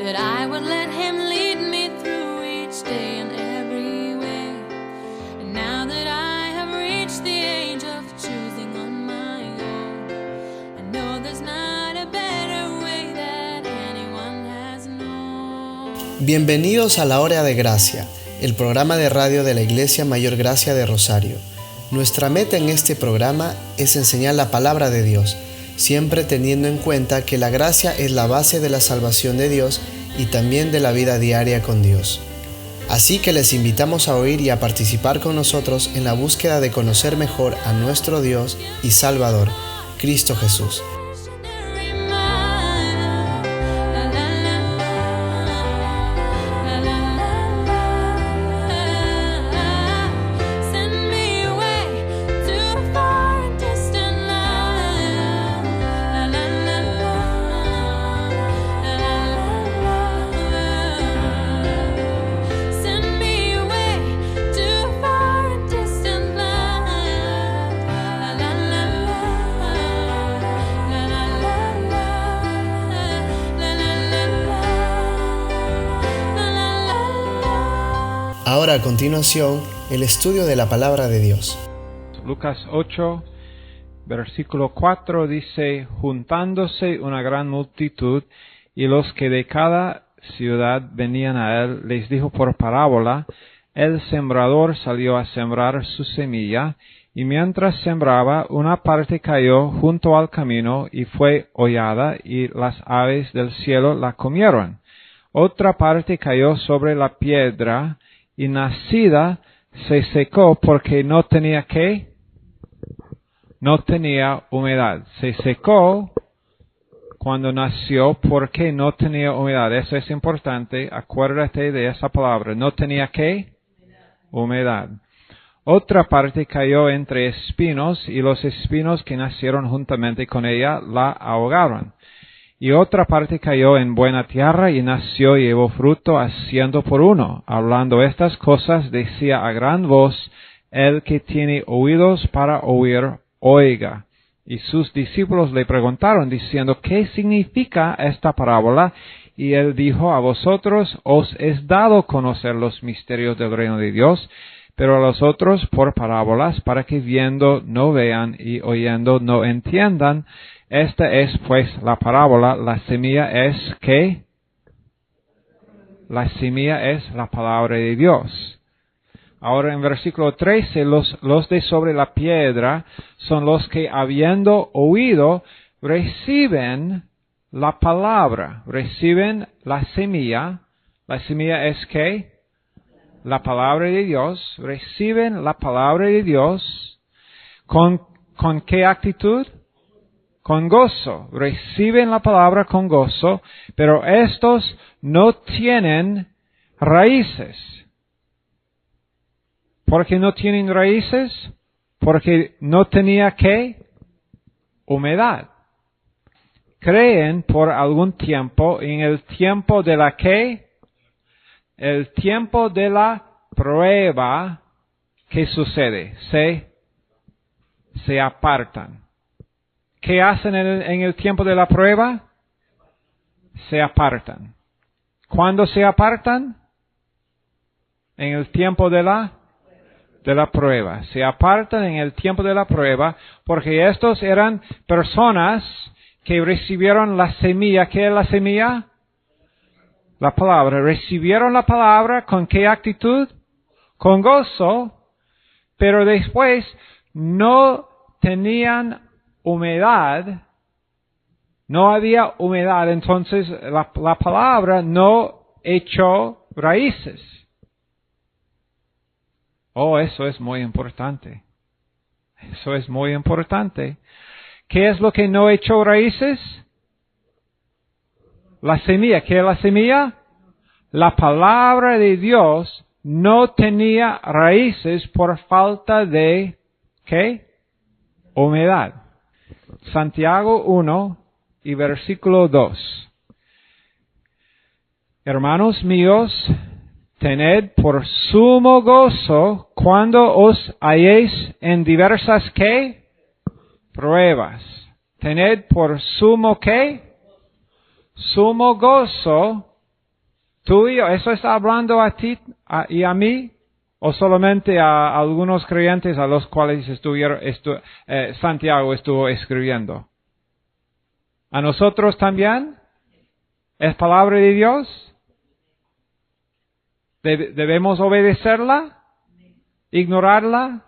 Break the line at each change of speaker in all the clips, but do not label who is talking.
that I would let him lead me through each day and every way. And now that I have reached the age of choosing on my own, I know there's not a better way that anyone has known.
Bienvenidos a la Hora de Gracia, el programa de radio de la Iglesia Mayor Gracia de Rosario. Nuestra meta en este programa es enseñar la palabra de Dios, siempre teniendo en cuenta que la gracia es la base de la salvación de Dios y también de la vida diaria con Dios. Así que les invitamos a oír y a participar con nosotros en la búsqueda de conocer mejor a nuestro Dios y Salvador, Cristo Jesús. Ahora a continuación, el estudio de la palabra de Dios.
Lucas 8, versículo 4 dice: juntándose una gran multitud, y los que de cada ciudad venían a él, les dijo por parábola: el sembrador salió a sembrar su semilla, y mientras sembraba, una parte cayó junto al camino, y fue hollada, y las aves del cielo la comieron. Otra parte cayó sobre la piedra, y nacida se secó porque no tenía ¿qué? No tenía humedad. Se secó cuando nació porque no tenía humedad. Eso es importante. Acuérdate de esa palabra. No tenía ¿qué? Humedad. Otra parte cayó entre espinos, y los espinos que nacieron juntamente con ella la ahogaron. Y otra parte cayó en buena tierra, y nació y llevó fruto a 100 por uno. Hablando estas cosas, decía a gran voz: el que tiene oídos para oír, oiga. Y sus discípulos le preguntaron, diciendo: ¿qué significa esta parábola? Y él dijo: a vosotros os es dado conocer los misterios del reino de Dios, pero a los otros por parábolas, para que viendo no vean y oyendo no entiendan. Esta es pues la parábola. La semilla es ¿qué? La semilla es la palabra de Dios. Ahora en versículo 13, los de sobre la piedra son los que, habiendo oído, reciben la palabra, reciben la semilla. La semilla es ¿qué? La palabra de Dios. Reciben la palabra de Dios. ¿Con qué actitud? Con gozo. Reciben la palabra con gozo, pero estos no tienen raíces. ¿Por qué no tienen raíces? Porque no tenía ¿qué? Humedad. Creen por algún tiempo. En el tiempo de la ¿qué? El tiempo de la prueba, ¿qué sucede? Se apartan. ¿Qué hacen en el tiempo de la prueba? Se apartan. ¿Cuándo se apartan? En el tiempo de la prueba. Se apartan en el tiempo de la prueba, porque estos eran personas que recibieron la semilla. ¿Qué es la semilla? La palabra. Recibieron la palabra. ¿Con qué actitud? Con gozo. Pero después no tenían humedad. No había humedad. Entonces la palabra no echó raíces. Oh, eso es muy importante. Eso es muy importante. ¿Qué es lo que no echó raíces? La semilla. ¿Qué es la semilla? La palabra de Dios no tenía raíces por falta de ¿qué? Humedad. Santiago 1 y versículo 2. Hermanos míos, tened por sumo gozo cuando os halléis en diversas ¿qué? Pruebas. Tened por sumo ¿qué? Sumo gozo ¿Tú y yo, eso está hablando a ti y a mí? ¿O solamente a algunos creyentes a los cuales Santiago estuvo escribiendo? ¿A nosotros también? ¿Es palabra de Dios? ¿Debemos obedecerla? ¿Ignorarla?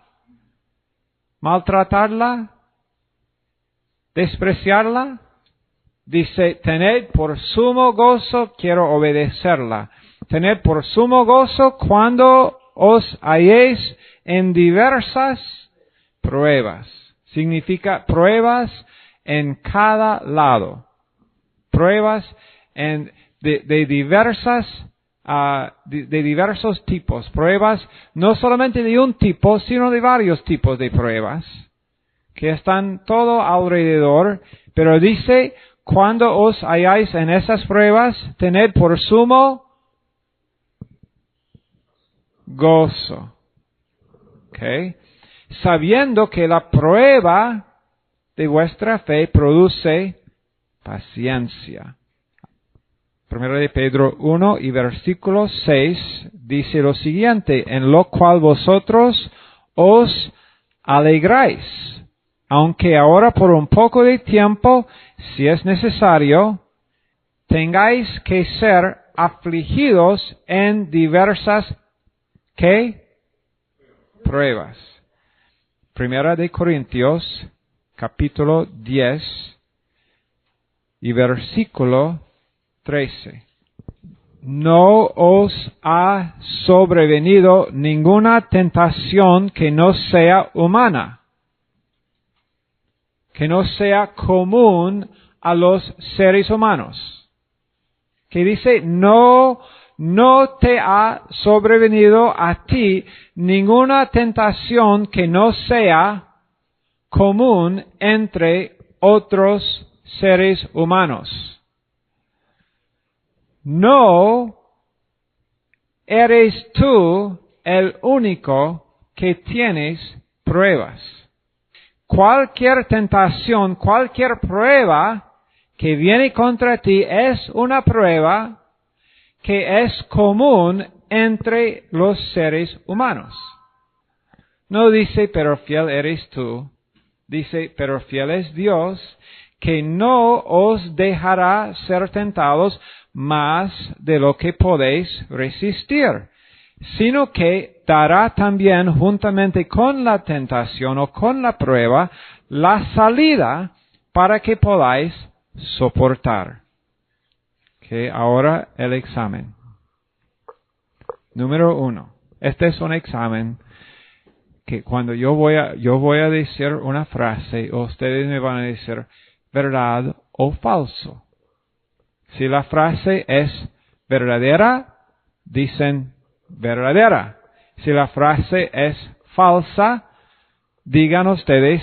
¿Maltratarla? ¿Despreciarla? Dice, tened por sumo gozo, quiero obedecerla. Tened por sumo gozo cuando os halléis en diversas pruebas. Significa pruebas en cada lado. Pruebas de diversos tipos. Pruebas no solamente de un tipo, sino de varios tipos de pruebas que están todo alrededor. Pero dice, cuando os halláis en esas pruebas, tened por sumo gozo. Okay. Sabiendo que la prueba de vuestra fe produce paciencia. Primero de Pedro 1 y versículo 6 dice lo siguiente, en lo cual vosotros os alegráis, aunque ahora por un poco de tiempo, si es necesario, tengáis que ser afligidos en diversas, ¿qué? Pruebas. Primera de Corintios, capítulo 10 y versículo 13. No os ha sobrevenido ninguna tentación que no sea humana, que no sea común a los seres humanos. Que dice, no te ha sobrevenido a ti ninguna tentación que no sea común entre otros seres humanos. No eres tú el único que tienes pruebas. Cualquier tentación, cualquier prueba que viene contra ti es una prueba que es común entre los seres humanos. No dice, pero fiel eres tú. Dice, pero fiel es Dios, que no os dejará ser tentados más de lo que podéis resistir, sino que dará también juntamente con la tentación o con la prueba la salida para que podáis soportar. Okay, ahora el examen. Número 1. Este es un examen que cuando yo voy a decir una frase, ustedes me van a decir verdad o falso. Si la frase es verdadera, dicen verdadera. Si la frase es falsa, digan ustedes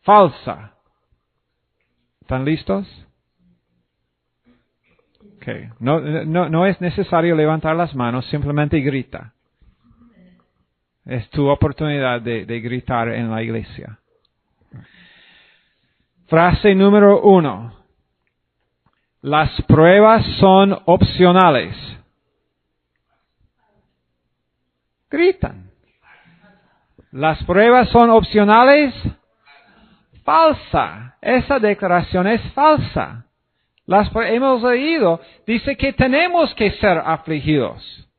falsa. ¿Están listos? Okay. No es necesario levantar las manos, simplemente grita. Es tu oportunidad de gritar en la iglesia. Frase número 1. Las pruebas son opcionales. Gritan. Las pruebas son opcionales. Falsa. Esa declaración es falsa. Hemos oído, dice que tenemos que ser afligidos.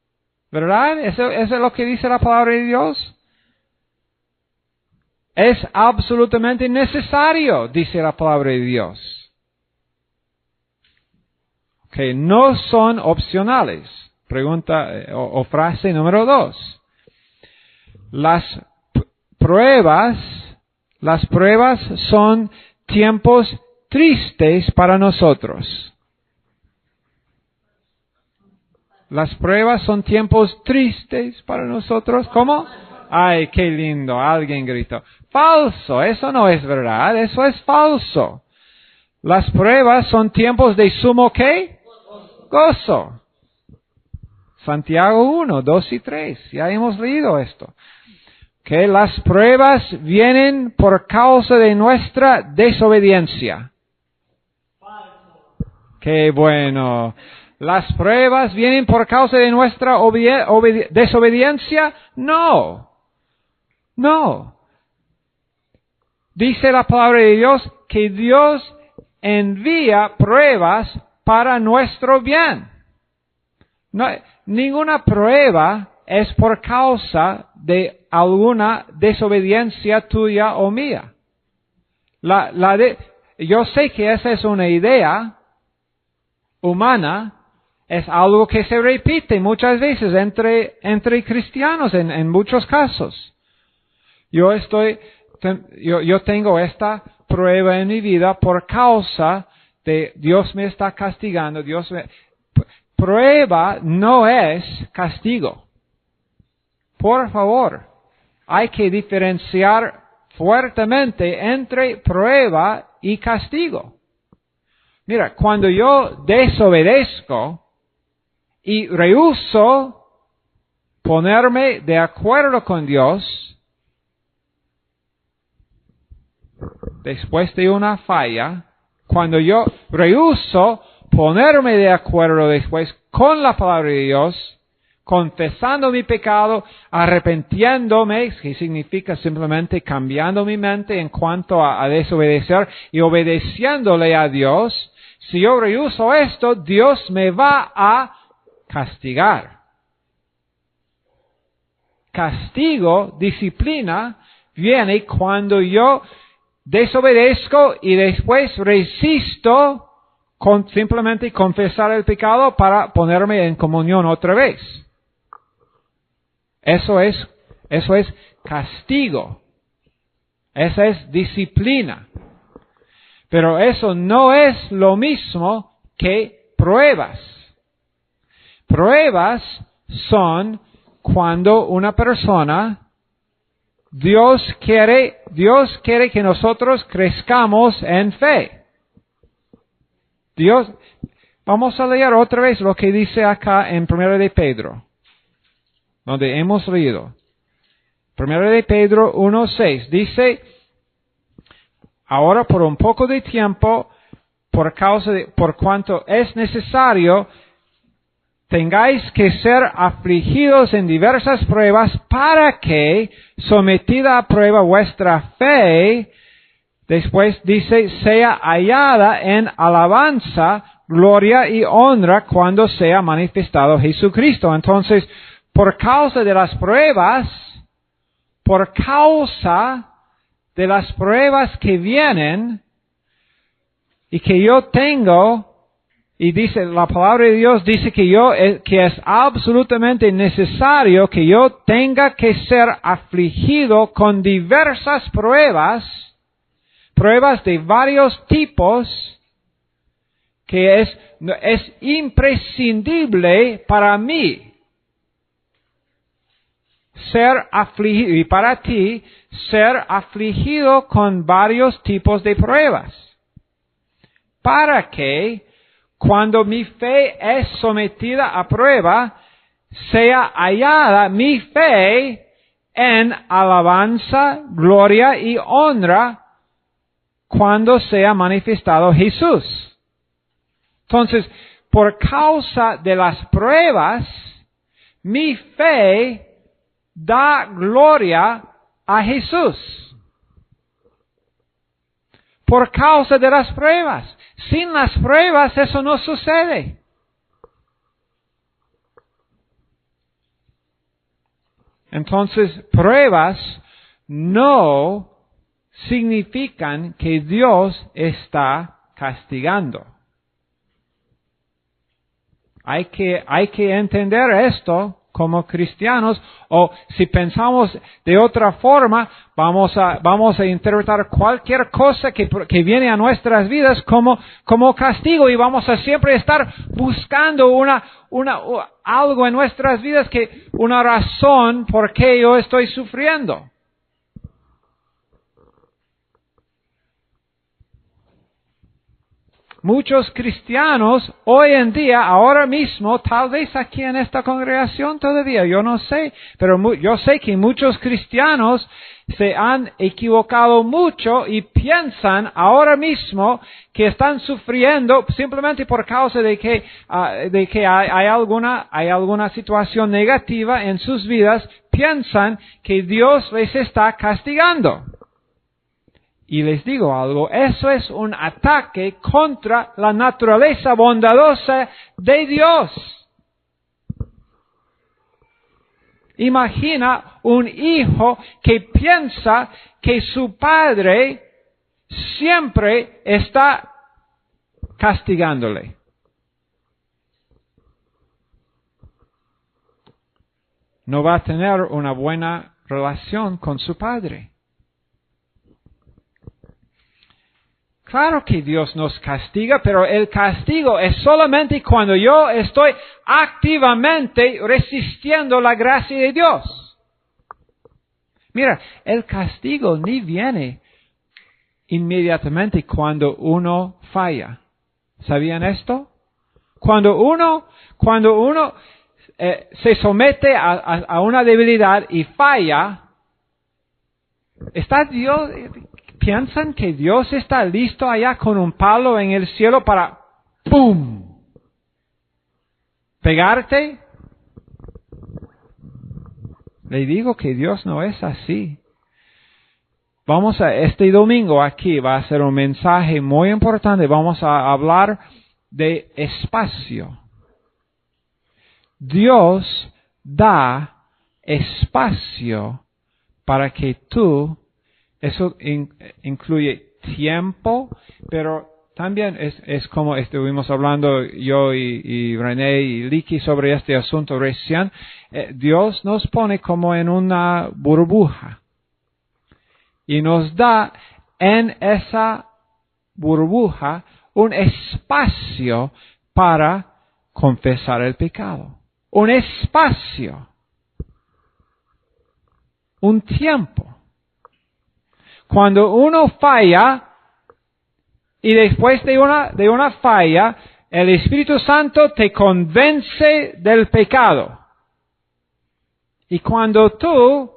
¿Verdad? ¿Eso es lo que dice la palabra de Dios? Es absolutamente necesario, dice la palabra de Dios. Que no son opcionales. Pregunta o frase número 2. Las pruebas son tiempos tristes para nosotros. Las pruebas son tiempos tristes para nosotros. ¿Cómo? Ay, qué lindo. Alguien gritó. Falso. Eso no es verdad. Eso es falso. Las pruebas son tiempos de sumo ¿qué? Gozo. Santiago 1, 2 y 3. Ya hemos leído esto. Que las pruebas vienen por causa de nuestra desobediencia. Qué bueno. ¿Las pruebas vienen por causa de nuestra desobediencia? No. No. Dice la palabra de Dios que Dios envía pruebas para nuestro bien. No, ninguna prueba es por causa de alguna desobediencia tuya o mía. Yo sé que esa es una idea humana, es algo que se repite muchas veces entre cristianos en muchos casos. Yo tengo esta prueba en mi vida por causa de Dios me está castigando, prueba no es castigo. Por favor, hay que diferenciar fuertemente entre prueba y castigo. Mira, cuando yo desobedezco y rehúso ponerme de acuerdo con Dios, después de una falla, cuando yo rehúso ponerme de acuerdo después con la palabra de Dios, confesando mi pecado, arrepintiéndome, que significa simplemente cambiando mi mente en cuanto a desobedecer y obedeciéndole a Dios, si yo rehuso esto, Dios me va a castigar. Castigo, disciplina, viene cuando yo desobedezco y después resisto con simplemente confesar el pecado para ponerme en comunión otra vez. Eso es castigo. Esa es disciplina. Pero eso no es lo mismo que pruebas. Pruebas son cuando una persona, Dios quiere que nosotros crezcamos en fe. Vamos a leer otra vez lo que dice acá en 1 de Pedro, donde hemos leído. 1 de Pedro 1:6 dice, ahora por un poco de tiempo, por cuanto es necesario, tengáis que ser afligidos en diversas pruebas para que, sometida a prueba vuestra fe, después dice, sea hallada en alabanza, gloria y honra cuando sea manifestado Jesucristo. Entonces, por causa de las pruebas que vienen y que yo tengo, y dice, la palabra de Dios dice que es absolutamente necesario que yo tenga que ser afligido con diversas pruebas de varios tipos, que es imprescindible para mí ser afligido, y para ti ser afligido con varios tipos de pruebas, para que cuando mi fe es sometida a prueba, sea hallada mi fe en alabanza, gloria y honra cuando sea manifestado Jesús. Entonces, por causa de las pruebas, mi fe da gloria a Jesús. Por causa de las pruebas. Sin las pruebas eso no sucede. Entonces, pruebas no significan que Dios está castigando. Hay que entender esto como cristianos, o si pensamos de otra forma, vamos a interpretar cualquier cosa que viene a nuestras vidas como castigo, y vamos a siempre estar buscando algo en nuestras vidas, una razón por qué yo estoy sufriendo. muchos cristianos hoy en día, ahora mismo, tal vez aquí en esta congregación todavía, yo no sé, pero yo sé que muchos cristianos se han equivocado mucho y piensan ahora mismo que están sufriendo simplemente por causa de que hay alguna situación negativa en sus vidas, piensan que Dios les está castigando. Y les digo algo, eso es un ataque contra la naturaleza bondadosa de Dios. Imagina un hijo que piensa que su padre siempre está castigándole. No va a tener una buena relación con su padre. Claro que Dios nos castiga, pero el castigo es solamente cuando yo estoy activamente resistiendo la gracia de Dios. Mira, el castigo ni viene inmediatamente cuando uno falla. ¿Sabían esto? Cuando uno se somete a una debilidad y falla, ¿está Dios? ¿Piensan que Dios está listo allá con un palo en el cielo para ¡pum! ¿Pegarte? Le digo que Dios no es así. Este domingo aquí va a ser un mensaje muy importante. Vamos a hablar de espacio. Dios da espacio para que tú, eso incluye tiempo, pero también es como estuvimos hablando yo y René y Liki sobre este asunto recién. Dios nos pone como en una burbuja y nos da en esa burbuja un espacio para confesar el pecado. Un espacio. Un tiempo. Cuando uno falla, y después de una falla, el Espíritu Santo te convence del pecado. Y cuando tú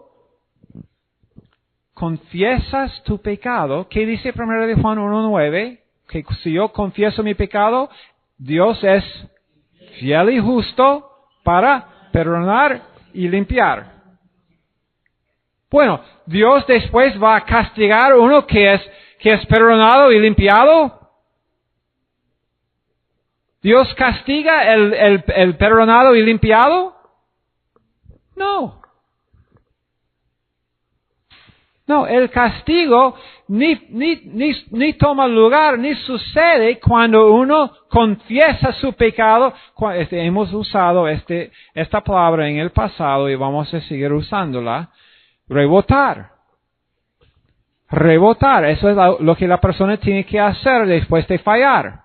confiesas tu pecado, ¿qué dice 1 de Juan 1:9? Que si yo confieso mi pecado, Dios es fiel y justo para perdonar y limpiar. Bueno, Dios después va a castigar a uno que es perdonado y limpiado. ¿Dios castiga el perdonado y limpiado? No. No, el castigo ni toma lugar, ni sucede cuando uno confiesa su pecado. Hemos usado esta palabra en el pasado y vamos a seguir usándola. Rebotar. Rebotar, eso es lo que la persona tiene que hacer después de fallar.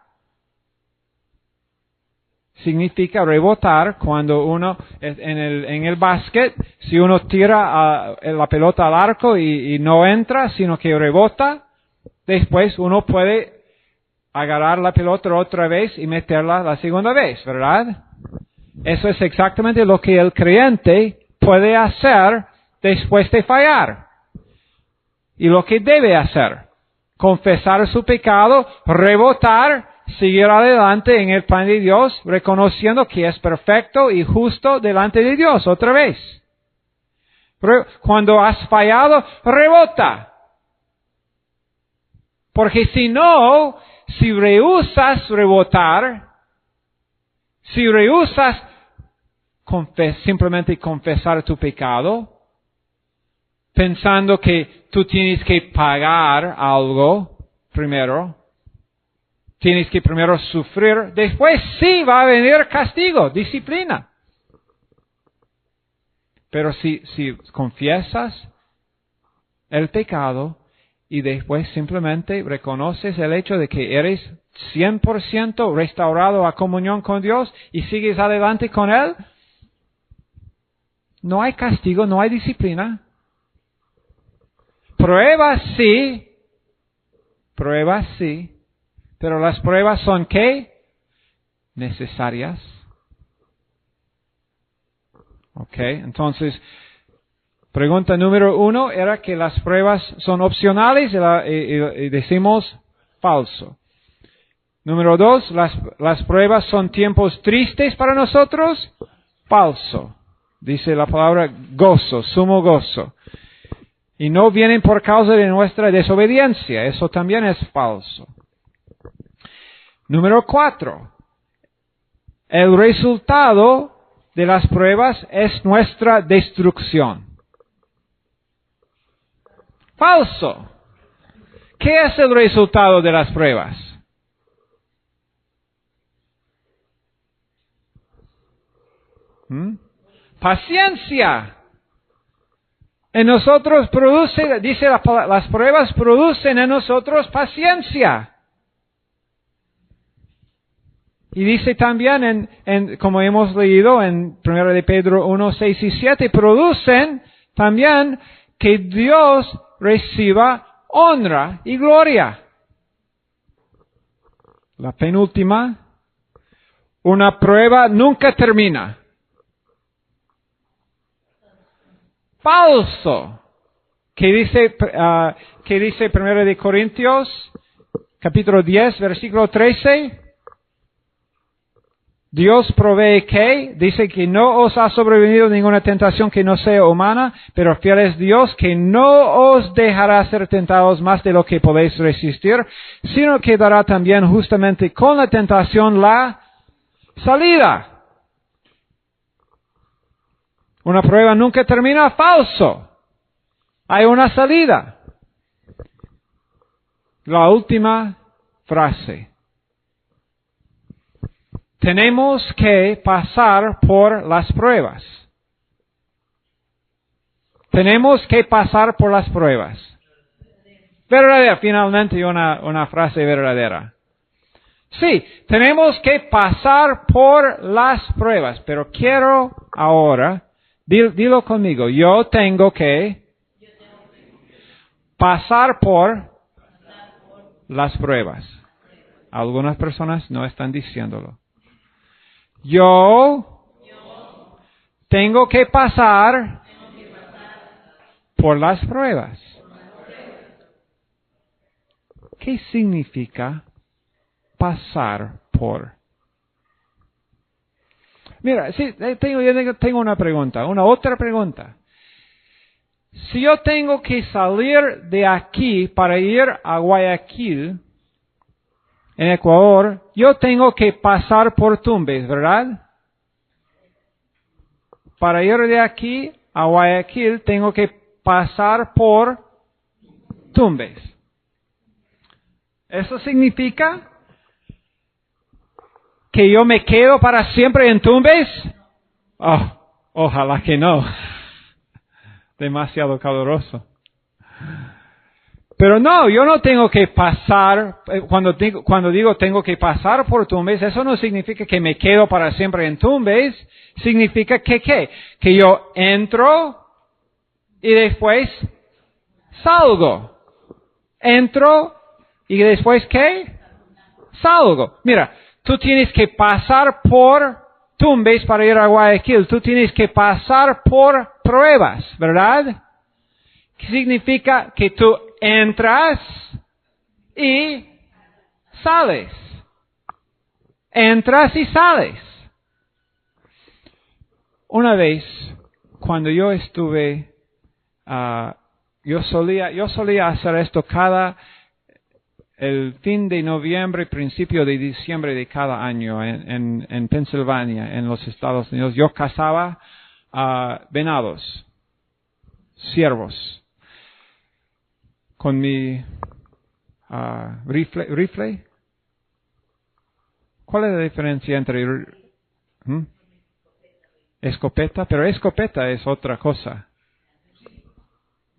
Significa rebotar cuando uno, en el básquet, si uno tira la pelota al arco y no entra, sino que rebota, después uno puede agarrar la pelota otra vez y meterla la segunda vez, ¿verdad? Eso es exactamente lo que el creyente puede hacer después de fallar. Y lo que debe hacer, confesar su pecado, rebotar, seguir adelante en el plan de Dios, reconociendo que es perfecto y justo delante de Dios otra vez. Pero cuando has fallado, rebota. Porque si no, si rehusas rebotar, si rehusas simplemente confesar tu pecado, pensando que tú tienes que pagar algo primero, tienes que primero sufrir, después sí va a venir castigo, disciplina. Pero si confiesas el pecado y después simplemente reconoces el hecho de que eres 100% restaurado a comunión con Dios y sigues adelante con Él, no hay castigo, no hay disciplina. Prueba sí, Pero las pruebas son ¿qué? Necesarias. Ok, entonces, pregunta número 1 era que las pruebas son opcionales y decimos falso. Número 2, las pruebas son tiempos tristes para nosotros. Falso. Dice la palabra gozo, sumo gozo. Y no vienen por causa de nuestra desobediencia. Eso también es falso. Número 4. El resultado de las pruebas es nuestra destrucción. Falso. ¿Qué es el resultado de las pruebas? Paciencia. En nosotros produce, dice las pruebas producen en nosotros paciencia. Y dice también, como hemos leído en 1 de Pedro 1, 6 y 7, producen también que Dios reciba honra y gloria. La penúltima, una prueba nunca termina. Falso. ¿Qué dice 1 de Corintios, capítulo 10, versículo 13? Dios provee que, dice que no os ha sobrevenido ninguna tentación que no sea humana, pero fiel es Dios que no os dejará ser tentados más de lo que podéis resistir, sino que dará también justamente con la tentación la salida. Una prueba nunca termina. Falso. Hay una salida. La última frase. Tenemos que pasar por las pruebas. Tenemos que pasar por las pruebas. Verdadera, finalmente una frase verdadera. Sí, tenemos que pasar por las pruebas, pero quiero ahora, dilo conmigo, yo tengo que pasar por las pruebas. Algunas personas no están diciéndolo. Yo tengo que pasar por las pruebas. ¿Qué significa pasar por? Mira, sí, tengo una pregunta, una otra pregunta. Si yo tengo que salir de aquí para ir a Guayaquil, en Ecuador, yo tengo que pasar por Tumbes, ¿verdad? Para ir de aquí a Guayaquil, tengo que pasar por Tumbes. ¿Eso significa que yo me quedo para siempre en Tumbes? Oh, ojalá que no. Demasiado caluroso. Pero no, yo no tengo que pasar, cuando digo tengo que pasar por Tumbes, eso no significa que me quedo para siempre en Tumbes, significa que ¿qué? Que yo entro y después salgo. Entro y después ¿qué? Salgo. Mira, tú tienes que pasar por Tumbes para ir a Guayaquil, tú tienes que pasar por pruebas, ¿verdad? ¿Qué significa? Que tú entras y sales. Entras y sales. Una vez, cuando yo estuve, yo solía hacer esto el fin de noviembre, principio de diciembre de cada año en Pensilvania, en los Estados Unidos. Yo cazaba venados, ciervos, con mi rifle. ¿Cuál es la diferencia entre escopeta? Pero escopeta es otra cosa.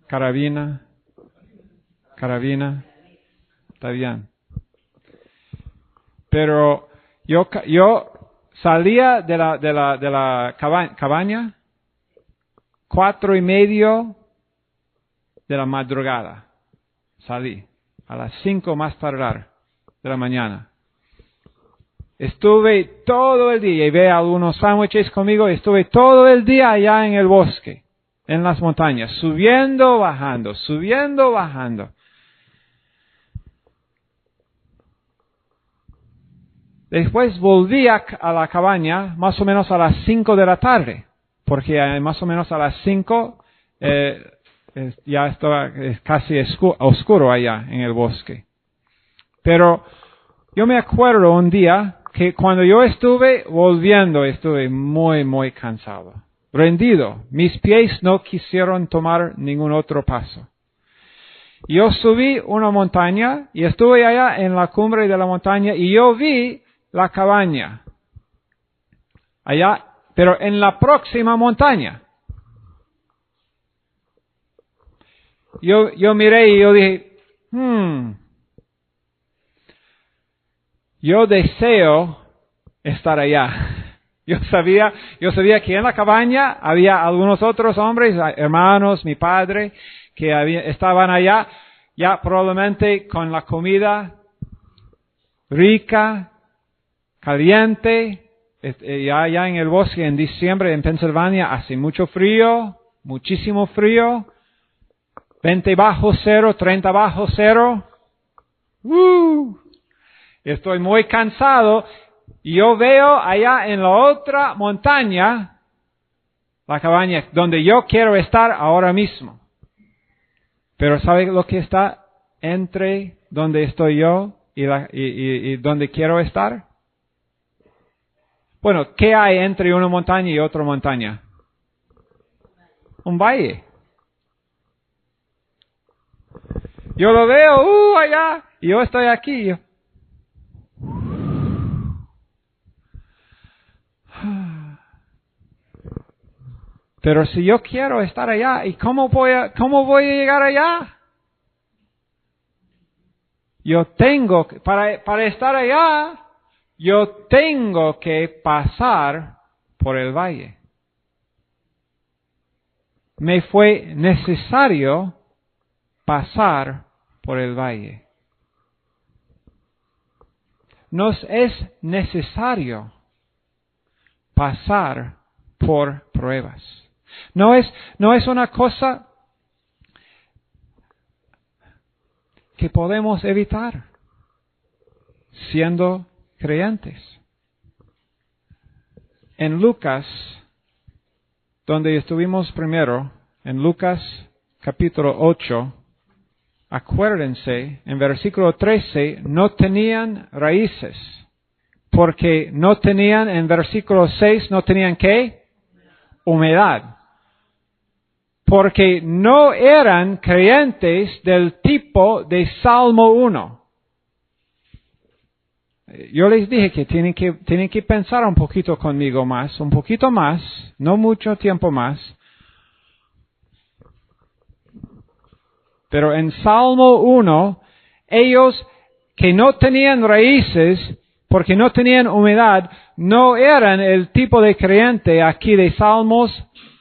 Carabina. Está bien. Pero yo salía de la cabaña 4:30 de la madrugada. Salí a las 5 más tardar. de la mañana. Estuve todo el día, llevé algunos sándwiches conmigo, estuve todo el día allá en el bosque, en las montañas, subiendo, bajando, subiendo, bajando. Después volví a la cabaña más o menos a las 5 de la tarde, porque más o menos a las 5 ya estaba casi oscuro allá en el bosque. Pero yo me acuerdo un día que cuando yo estuve volviendo, estuve muy, muy cansado, rendido. Mis pies no quisieron tomar ningún otro paso. Yo subí una montaña y estuve allá en la cumbre de la montaña y yo vi la cabaña. Allá, pero en la próxima montaña. Yo miré y yo dije, yo deseo estar allá. Yo sabía que en la cabaña había algunos otros hombres, hermanos, mi padre, que estaban allá, ya probablemente con la comida rica, caliente. Allá en el bosque en diciembre en Pensilvania hace mucho frío, muchísimo frío. 20 bajo cero, 30 bajo cero. Estoy muy cansado y yo veo allá en la otra montaña la cabaña donde yo quiero estar ahora mismo. Pero ¿sabe lo que está entre donde estoy yo y donde quiero estar? Bueno, ¿qué hay entre una montaña y otra montaña? Un valle. Yo lo veo, allá, y yo estoy aquí. Pero si yo quiero estar allá, ¿y cómo voy a llegar allá? Yo tengo, para estar allá, yo tengo que pasar por el valle. Me fue necesario pasar por el valle. Nos es necesario pasar por pruebas. No es una cosa que podemos evitar siendo creyentes. En Lucas, donde estuvimos primero, en Lucas capítulo 8, acuérdense, en versículo 13, no tenían raíces, porque no tenían, en versículo 6, no tenían ¿qué? Humedad. Porque no eran creyentes del tipo de Salmo 1. Yo les dije que tienen que pensar un poquito conmigo más, un poquito más, no mucho tiempo más. Pero en Salmo 1, ellos que no tenían raíces, porque no tenían humedad, no eran el tipo de creyente aquí de Salmos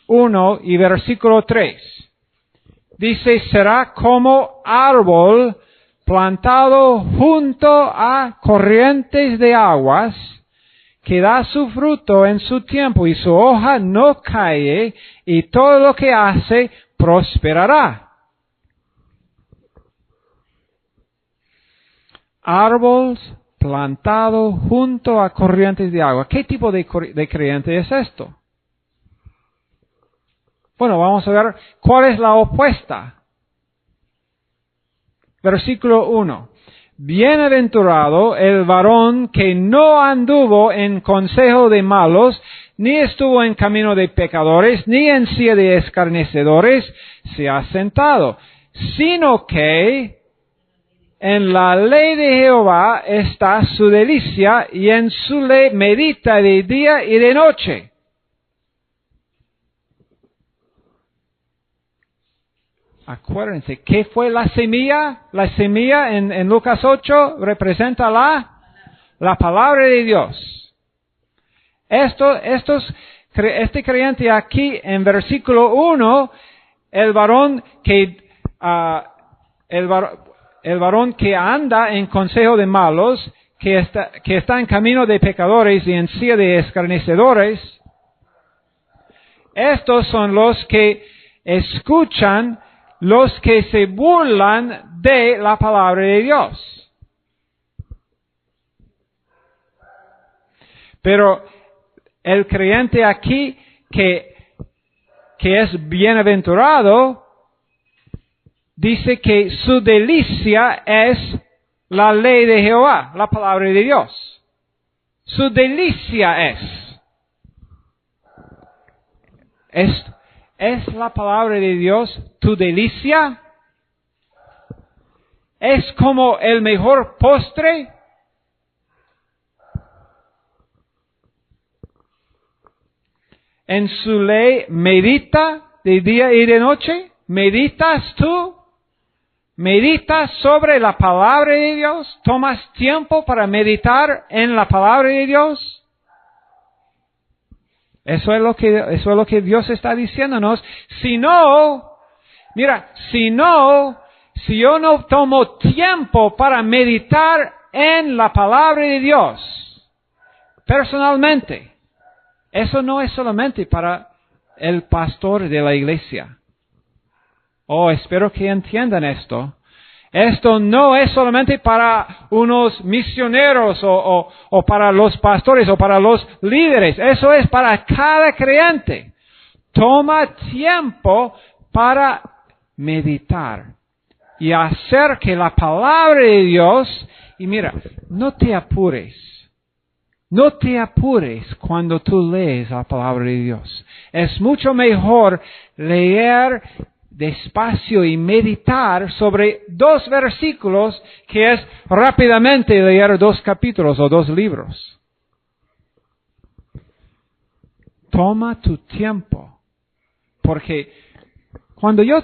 1 y versículo 3. Dice, será como árbol plantado junto a corrientes de aguas, que da su fruto en su tiempo y su hoja no cae, y todo lo que hace prosperará. Árbol plantado junto a corrientes de agua. ¿Qué tipo de creyente es esto? Bueno, vamos a ver cuál es la opuesta. Versículo 1. Bienaventurado el varón que no anduvo en consejo de malos, ni estuvo en camino de pecadores, ni en silla de escarnecedores se ha sentado, sino que en la ley de Jehová está su delicia, y en su ley medita de día y de noche. Acuérdense, ¿qué fue la semilla? La semilla en Lucas 8 representa la palabra de Dios. Este creyente aquí en versículo 1, el varón que el varón que anda en consejo de malos, que está en camino de pecadores y en silla de escarnecedores, estos son los que escuchan, los que se burlan de la palabra de Dios. Pero el creyente aquí que es bienaventurado, dice que su delicia es la ley de Jehová, la palabra de Dios. Su delicia ¿Es la palabra de Dios tu delicia? ¿Es como el mejor postre? En su ley medita de día y de noche. ¿Meditas tú? ¿Meditas sobre la palabra de Dios? ¿Tomas tiempo para meditar en la palabra de Dios? Eso es lo que Dios está diciéndonos. Si yo no tomo tiempo para meditar en la palabra de Dios, personalmente, eso no es solamente para el pastor de la iglesia. Espero que entiendan esto. Esto no es solamente para unos misioneros o para los pastores o para los líderes. Eso es para cada creyente. Toma tiempo para meditar y hacer que la palabra de Dios, y mira, no te apures. No te apures cuando tú lees la palabra de Dios. Es mucho mejor leer despacio y meditar sobre 2 versículos que es rápidamente leer 2 capítulos o 2 libros. Toma tu tiempo, porque cuando yo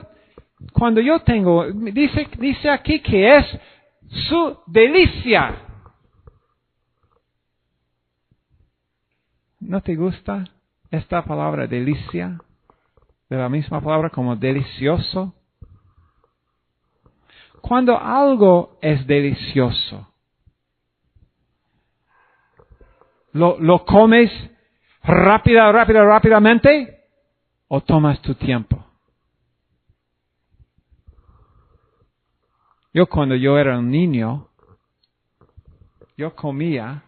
tengo, dice aquí que es su delicia. ¿No te gusta esta palabra delicia? De la misma palabra como delicioso. Cuando algo es delicioso, ¿lo comes rápidamente o tomas tu tiempo? Cuando yo era un niño, yo comía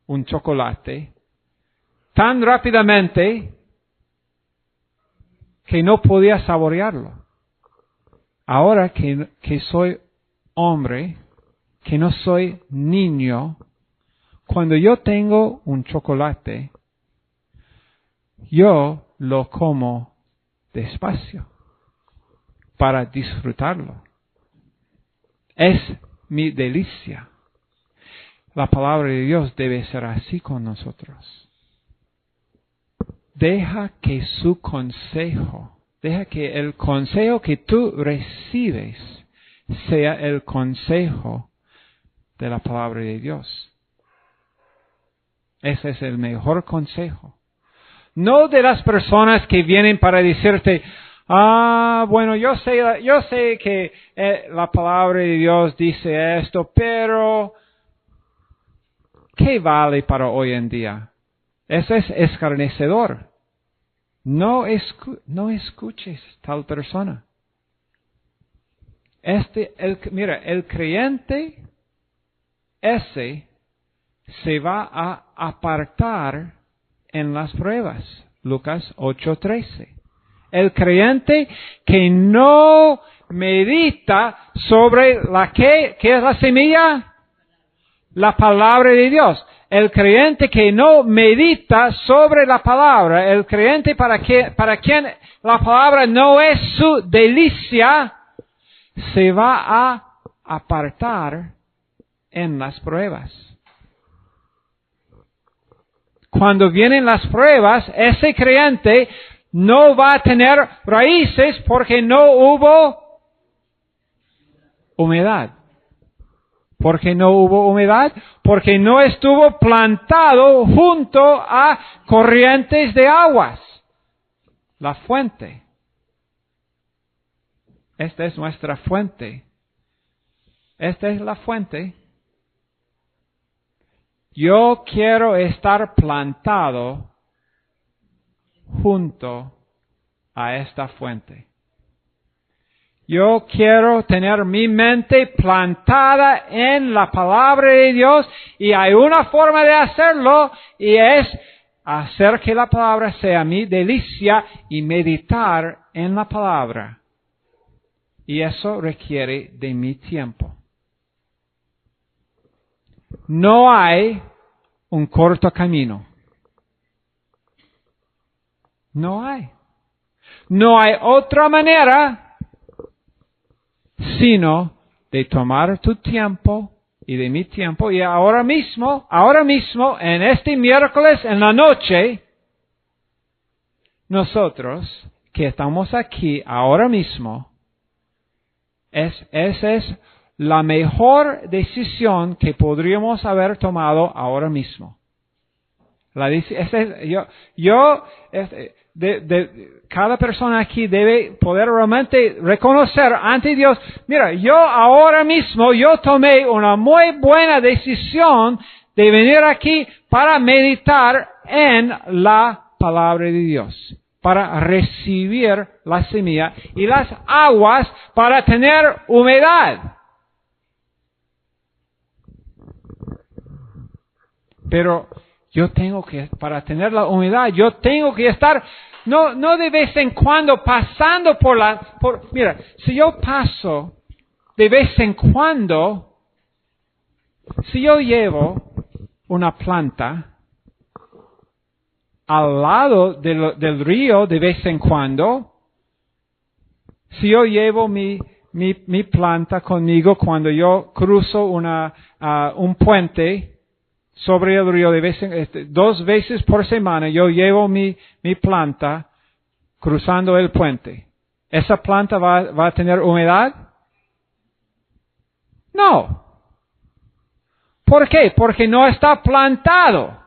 un chocolate tan rápidamente que no podía saborearlo. Ahora que soy hombre, que no soy niño, cuando yo tengo un chocolate, yo lo como despacio para disfrutarlo. Es mi delicia. La palabra de Dios debe ser así con nosotros. Deja que el consejo que tú recibes sea el consejo de la palabra de Dios. Ese es el mejor consejo. No de las personas que vienen para decirte, bueno, yo sé que la palabra de Dios dice esto, pero ¿qué vale para hoy en día? Eso es escarnecedor. No escuches tal persona. El creyente ese se va a apartar en las pruebas. Lucas 8:13. El creyente que no medita sobre ¿qué es la semilla? La palabra de Dios. El creyente que no medita sobre la palabra, el creyente para quien la palabra no es su delicia, se va a apartar en las pruebas. Cuando vienen las pruebas, ese creyente no va a tener raíces porque no hubo humedad. ¿Por qué no hubo humedad? Porque no estuvo plantado junto a corrientes de aguas. La fuente. Esta es nuestra fuente. esta es la fuente. Yo quiero estar plantado junto a esta fuente. Yo quiero tener mi mente plantada en la palabra de Dios y hay una forma de hacerlo y es hacer que la palabra sea mi delicia y meditar en la palabra. Y eso requiere de mi tiempo. No hay un corto camino. No hay. No hay otra manera sino de tomar tu tiempo y de mi tiempo y ahora mismo, en este miércoles en la noche, nosotros que estamos aquí ahora mismo, esa es la mejor decisión que podríamos haber tomado ahora mismo. Cada persona aquí debe poder realmente reconocer ante Dios, mira, yo ahora mismo, yo tomé una muy buena decisión de venir aquí para meditar en la palabra de Dios, para recibir la semilla y las aguas para tener humedad. Pero yo tengo que, para tener la humedad, yo tengo que estar, no de vez en cuando pasando mira, si yo paso de vez en cuando, si yo llevo una planta al lado del río de vez en cuando, si yo llevo mi planta conmigo cuando yo cruzo un puente sobre el río de 2 veces por semana, yo llevo mi planta cruzando el puente. ¿Esa planta va a tener humedad? No. ¿Por qué? Porque no está plantado.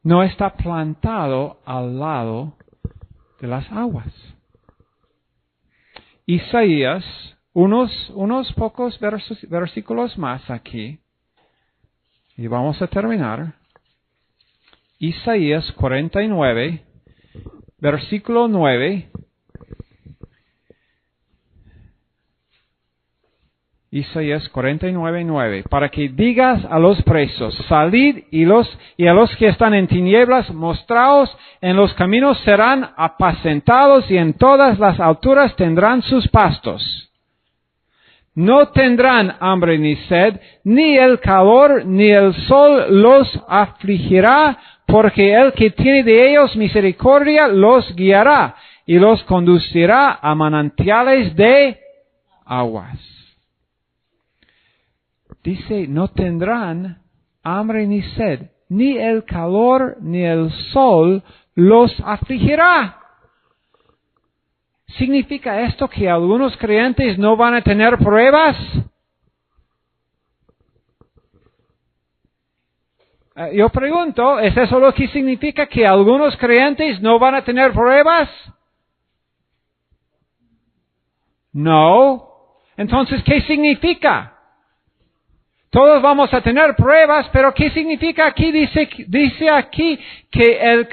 No está plantado al lado de las aguas. Isaías, unos pocos versículos más aquí, y vamos a terminar. Isaías 49, versículo 9. Isaías 49, 9. Para que digas a los presos, salid y a los que están en tinieblas, mostraos en los caminos, serán apacentados y en todas las alturas tendrán sus pastos. No tendrán hambre ni sed, ni el calor, ni el sol los afligirá, porque el que tiene de ellos misericordia los guiará y los conducirá a manantiales de aguas. Dice, no tendrán hambre ni sed, ni el calor, ni el sol los afligirá. ¿Significa esto que algunos creyentes no van a tener pruebas? Yo pregunto, ¿es eso lo que significa que algunos creyentes no van a tener pruebas? No. Entonces, ¿qué significa? Todos vamos a tener pruebas, pero ¿qué significa aquí? Dice aquí que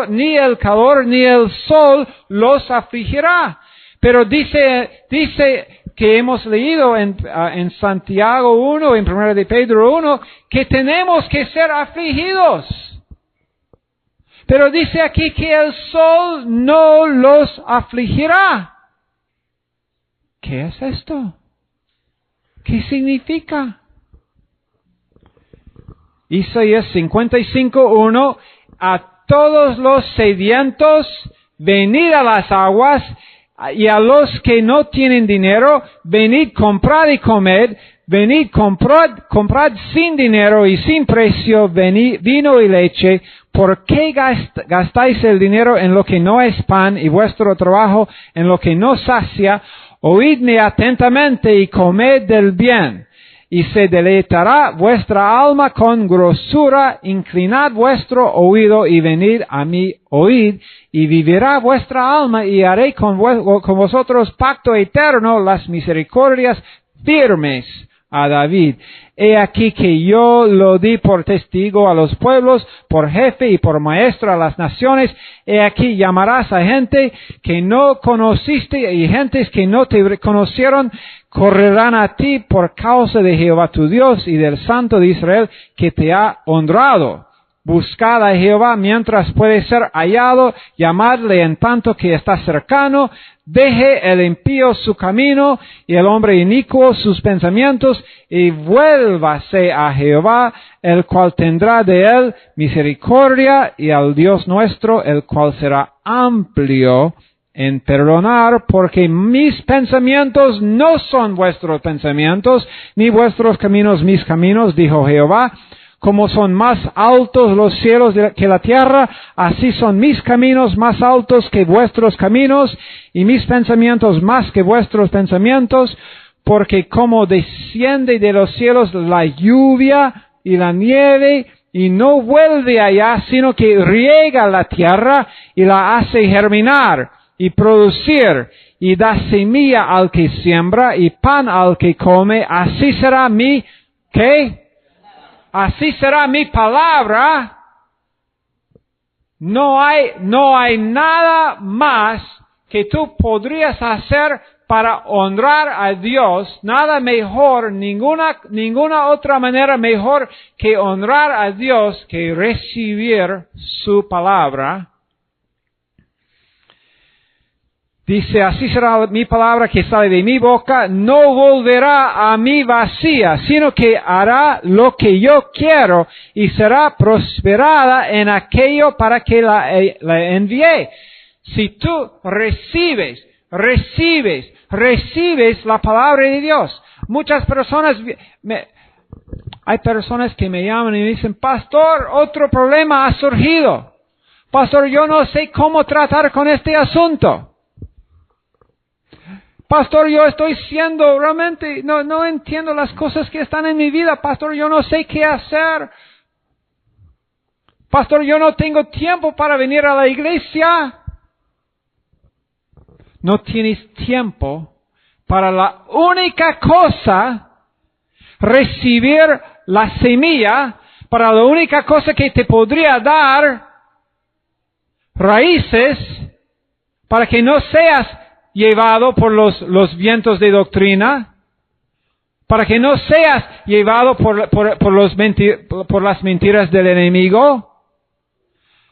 ni el calor ni el sol los afligirá. Pero dice que hemos leído en Santiago 1, en 1 de Pedro 1, que tenemos que ser afligidos. Pero dice aquí que el sol no los afligirá. ¿Qué es esto? ¿Qué significa? Isaías 55:1, a todos los sedientos, venid a las aguas, y a los que no tienen dinero, venid, comprad y comed, venid, comprad sin dinero y sin precio vino y leche. ¿Por qué gastáis el dinero en lo que no es pan y vuestro trabajo en lo que no sacia? Oídme atentamente y comed del bien. y se deleitará vuestra alma con grosura. Inclinad vuestro oído y venid a mí, oíd, y vivirá vuestra alma, y haré con vosotros pacto eterno, las misericordias firmes a David. He aquí que yo lo di por testigo a los pueblos, por jefe y por maestro a las naciones. He aquí llamarás a gente que no conociste, y gentes que no te conocieron correrán a ti por causa de Jehová tu Dios y del Santo de Israel que te ha honrado. Buscad a Jehová mientras puede ser hallado, llamadle en tanto que está cercano. Deje el impío su camino y el hombre inicuo sus pensamientos, y vuélvase a Jehová, el cual tendrá de él misericordia, y al Dios nuestro, el cual será amplio en perdonar, porque mis pensamientos no son vuestros pensamientos, ni vuestros caminos mis caminos, dijo Jehová. Como son más altos los cielos que la tierra, así son mis caminos más altos que vuestros caminos, y mis pensamientos más que vuestros pensamientos, porque como desciende de los cielos la lluvia y la nieve, y no vuelve allá, sino que riega la tierra y la hace germinar y producir, y da semilla al que siembra y pan al que come, así será ¿qué? Así será mi palabra. No hay nada más que tú podrías hacer para honrar a Dios. Nada mejor, ninguna otra manera mejor que honrar a Dios que recibir su palabra. Dice, así será mi palabra que sale de mi boca, no volverá a mí vacía, sino que hará lo que yo quiero y será prosperada en aquello para que la envié. Si tú recibes la palabra de Dios. Muchas personas, hay personas que me llaman y me dicen, pastor, otro problema ha surgido. Pastor, yo no sé cómo tratar con este asunto. Pastor, yo estoy siendo realmente, no entiendo las cosas que están en mi vida. Pastor, yo no sé qué hacer. Pastor, yo no tengo tiempo para venir a la iglesia. No tienes tiempo para la única cosa, recibir la semilla, para la única cosa que te podría dar raíces, para que no seas llevado por los vientos de doctrina, para que no seas llevado por las mentiras del enemigo.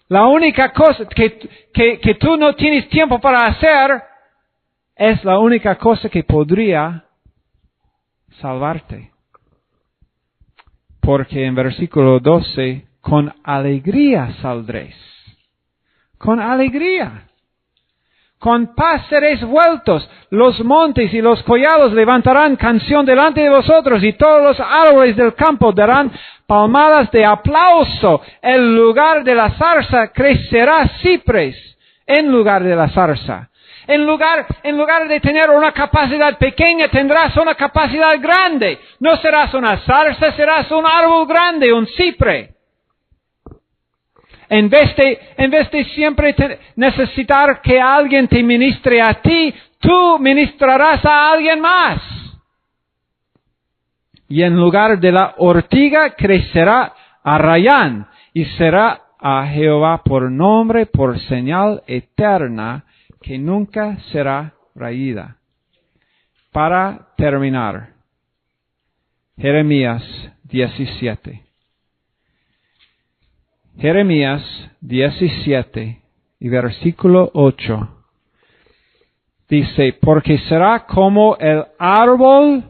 La única cosa que tú no tienes tiempo para hacer es la única cosa que podría salvarte. Porque en versículo 12, con alegría saldréis. Con alegría. Con paz seréis vueltos. Los montes y los collados levantarán canción delante de vosotros, y todos los árboles del campo darán palmadas de aplauso. El lugar de la zarza crecerá cipres en lugar de la zarza. En lugar de tener una capacidad pequeña, tendrás una capacidad grande. No serás una zarza, serás un árbol grande, un cipre. En vez de siempre necesitar que alguien te ministre a ti, tú ministrarás a alguien más. Y en lugar de la ortiga crecerá arrayán, y será a Jehová por nombre, por señal eterna, que nunca será raída. Para terminar, Jeremías 17. Jeremías 17 y versículo 8 dice, porque será como el árbol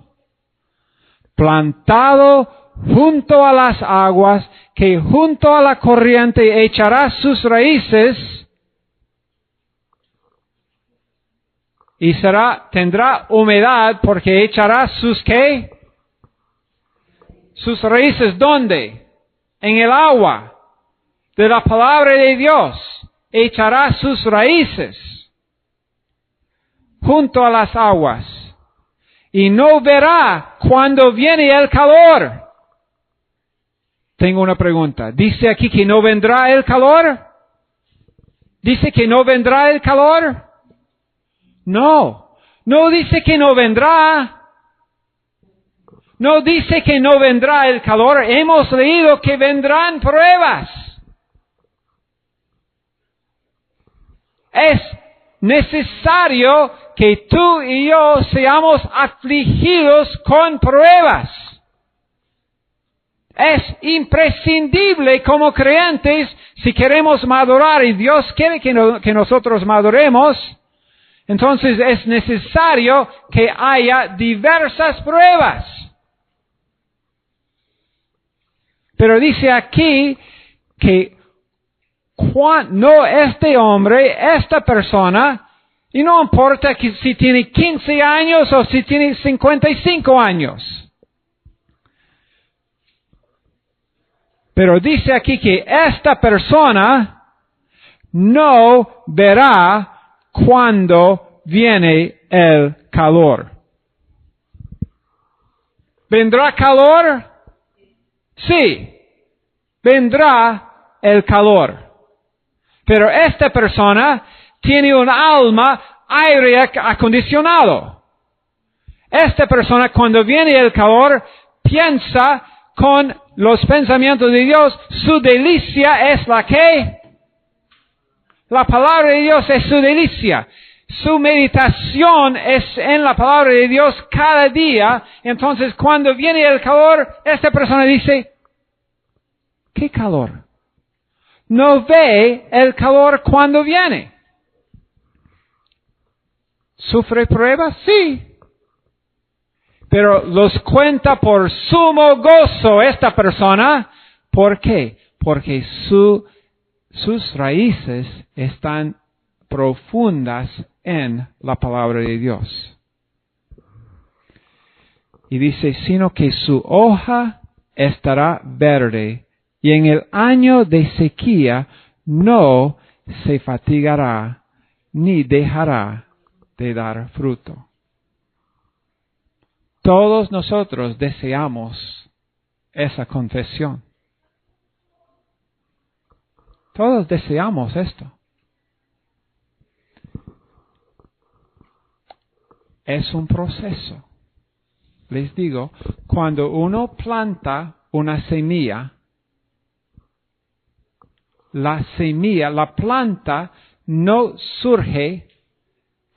plantado junto a las aguas, que junto a la corriente echará sus raíces y tendrá humedad, porque echará ¿qué? Sus raíces, ¿dónde? En el agua de la palabra de Dios. Echará sus raíces junto a las aguas, y no verá cuando viene el calor. Tengo una pregunta. ¿Dice aquí que no vendrá el calor? ¿Dice que no vendrá el calor? No. No dice que no vendrá. No dice que no vendrá el calor. Hemos leído que vendrán pruebas. Es necesario que tú y yo seamos afligidos con pruebas. Es imprescindible como creyentes, si queremos madurar, y Dios quiere que nosotros maduremos, entonces es necesario que haya diversas pruebas. Pero dice aquí que no este hombre, esta persona, y no importa que si tiene 15 años o si tiene 55 años. Pero dice aquí que esta persona no verá cuando viene el calor. ¿Vendrá calor? Sí, vendrá el calor. Pero esta persona tiene un alma aire acondicionado. Esta persona cuando viene el calor piensa con los pensamientos de Dios. Su delicia es la que la palabra de Dios es su delicia. Su meditación es en la palabra de Dios cada día. Entonces cuando viene el calor, esta persona dice, ¿qué calor? No ve el calor cuando viene. ¿Sufre pruebas? Sí. Pero los cuenta por sumo gozo esta persona. ¿Por qué? Porque sus raíces están profundas en la palabra de Dios. Y dice, sino que su hoja estará verde, y en el año de sequía no se fatigará, ni dejará de dar fruto. Todos nosotros deseamos esa confesión. Todos deseamos esto. Es un proceso. Les digo, cuando uno planta una semilla, la planta no surge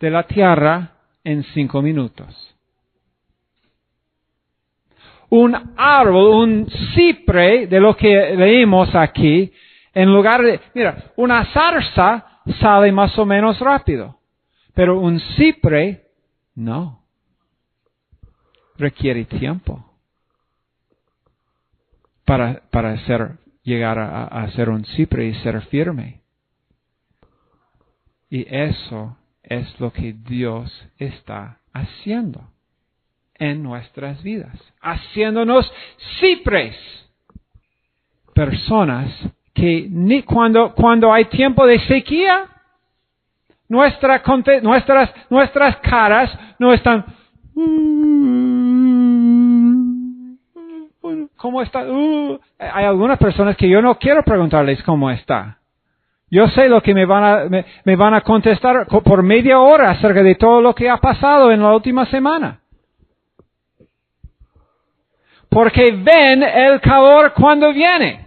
de la tierra en 5 minutos. Un árbol, un cipre, de lo que leímos aquí, en lugar de, mira, una zarza sale más o menos rápido, pero un cipre no. Requiere tiempo para llegar a ser un cipre y ser firme. Y eso es lo que Dios está haciendo en nuestras vidas, haciéndonos cipres, personas que ni cuando hay tiempo de sequía, nuestras caras no están, ¿cómo está? Hay algunas personas que yo no quiero preguntarles cómo está. Yo sé lo que me van a contestar por media hora acerca de todo lo que ha pasado en la última semana. Porque ven el calor cuando viene.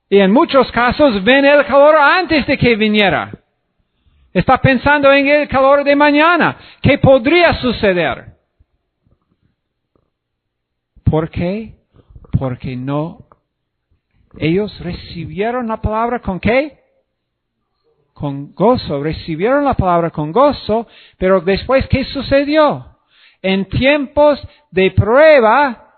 Y en muchos casos ven el calor antes de que viniera. Está pensando en el calor de mañana. ¿Qué podría suceder? ¿Por qué? Porque ellos recibieron la palabra ¿con qué? Con gozo. Recibieron la palabra con gozo, pero después, ¿qué sucedió? En tiempos de prueba,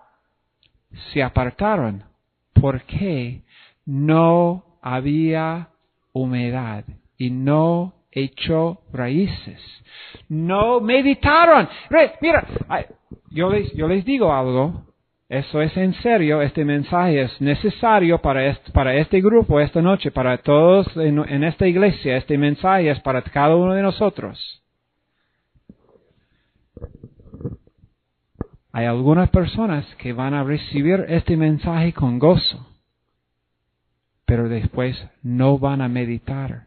se apartaron. ¿Por qué? No había humedad y no echó raíces. No meditaron. Mira, yo les digo algo. Eso es en serio. Este mensaje es necesario para este grupo esta noche, para todos en esta iglesia. Este mensaje es para cada uno de nosotros. Hay algunas personas que van a recibir este mensaje con gozo, pero después no van a meditar,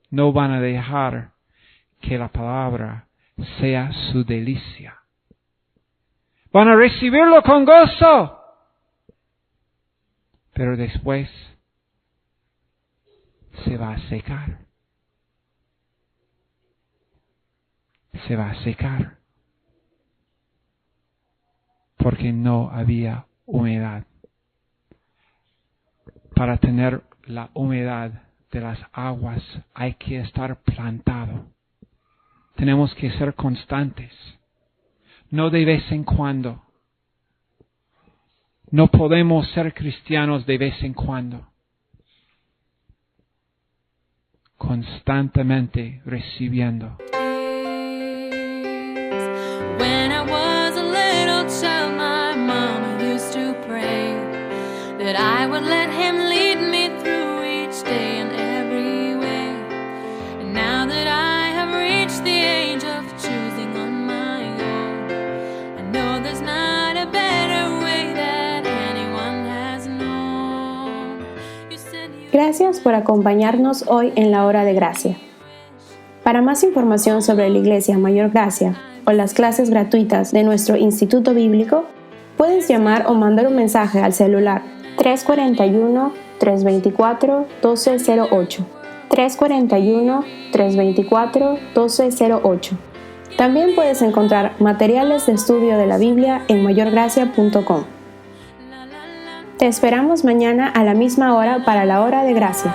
no van a dejar que la palabra sea su delicia. Van a recibirlo con gozo, pero después se va a secar. Se va a secar. Porque no había humedad. Para tener la humedad de las aguas hay que estar plantado. Tenemos que ser constantes. No de vez en cuando. No podemos ser cristianos de vez en cuando. Constantemente recibiendo.
When I was a little child, my mama used to pray that I would let him lead me through each day and every way. And now that I have reached the age of choosing on my own, I know there's not a better way that anyone has known. You said you
Gracias por acompañarnos hoy en la Hora de Gracia. Para más información sobre la Iglesia Mayor Gracia o las clases gratuitas de nuestro Instituto Bíblico, puedes llamar o mandar un mensaje al celular 341-324-1208. 341-324-1208. También puedes encontrar materiales de estudio de la Biblia en mayorgracia.com. Te esperamos mañana a la misma hora para la Hora de Gracia.